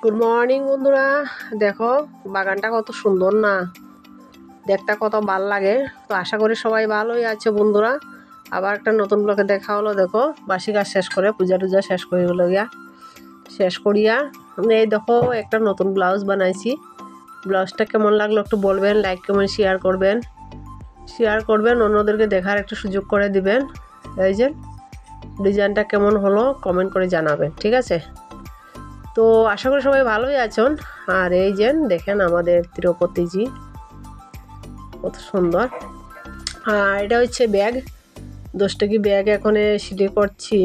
Good morning বন্ধুরা। দেখো বাগানটা কত সুন্দর না, দেখতে কত ভাল লাগে। তো আশা করি সবাই ভালোই আছে বন্ধুরা। আবার একটা নতুন ব্লগে দেখা হলো। দেখো বাসি কাজ শেষ করে পূজা টুজা শেষ করে হলো গিয়া শেষ করিয়া এই দেখো একটা নতুন ব্লাউজ বানাইছি। ব্লাউজটা কেমন লাগলো একটু বলবেন, লাইক কমেন্ট শেয়ার করবেন, অন্যদেরকে দেখার একটু সুযোগ করে দিবেন। এই যে ডিজাইনটা কেমন হলো কমেন্ট করে জানাবেন, ঠিক আছে? তো আশা করি সবাই ভালোই আছেন। আর এই যে দেখেন আমাদের তিরুপতিজি কত সুন্দর। আর এটা হচ্ছে ব্যাগ, 10 টাকি ব্যাগ এখন সিটি করছি,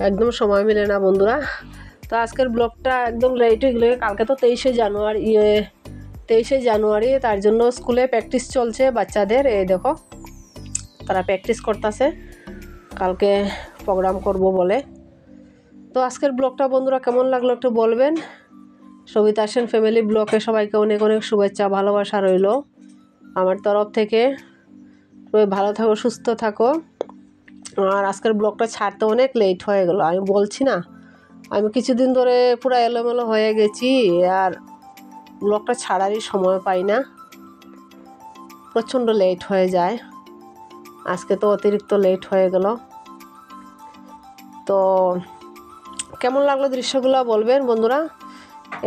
একদম সময় মিলে না বন্ধুরা। তো আজকের ব্লগটা একদম লেট হয়ে গেলে, কালকে তো 23শে জানুয়ারি, তার জন্য স্কুলে প্র্যাকটিস চলছে বাচ্চাদের। এই দেখো তারা প্র্যাকটিস করতেছে, কালকে প্রোগ্রাম করব বলে। তো আজকের ব্লগটা বন্ধুরা কেমন লাগলো একটু বলবেন। সবিতা সেন ফ্যামিলি ব্লগে সবাইকে অনেক অনেক শুভেচ্ছা ভালোবাসা রইল আমার তরফ থেকে। সবাই ভালো থাকো, সুস্থ থাকো। আর আজকের ব্লগটা ছাড়তে অনেক লেট হয়ে গেল, আমি বলছি না, আমি কিছুদিন ধরে পুরো এলোমেলো হয়ে গেছি, আর ব্লগটা ছাড়ারই সময় পাই না, প্রচণ্ড লেট হয়ে যায়। আজকে তো অতিরিক্ত লেট হয়ে গেল। তো কেমন লাগলো দৃশ্যগুলো বলবেন বন্ধুরা।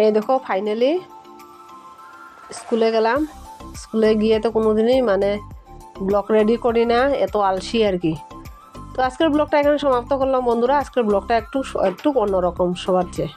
এই দেখো ফাইনালি স্কুলে গেলাম, স্কুলে গিয়ে তো কোনো দিনই ব্লগ রেডি করি না, এত আলসি আর কি। তো আজকের ব্লগটা এখানে সমাপ্ত করলাম বন্ধুরা। আজকের ব্লগটা একটু অন্যরকম সবার চেয়ে।